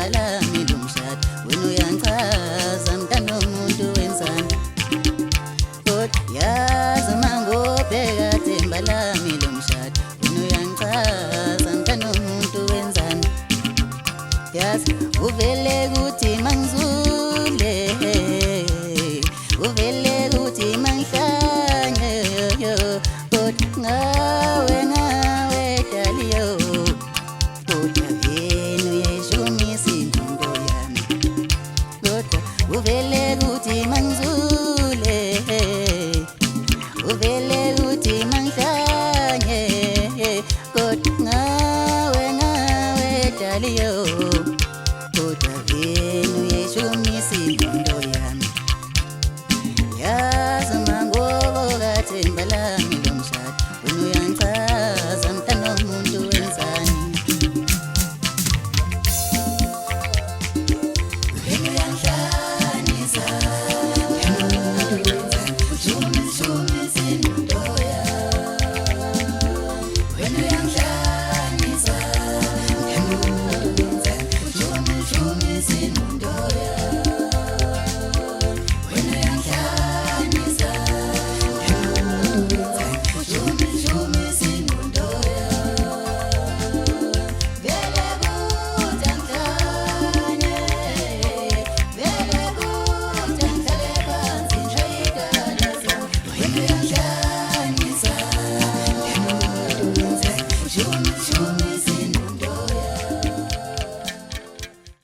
themba lami lomshado wena uyangichaza mntana womuntu wenzani kodwa yazi mangobheka themba lami lomshado wena uyangichaza mntana womuntu wenzani yazi uvele kuthi mangizule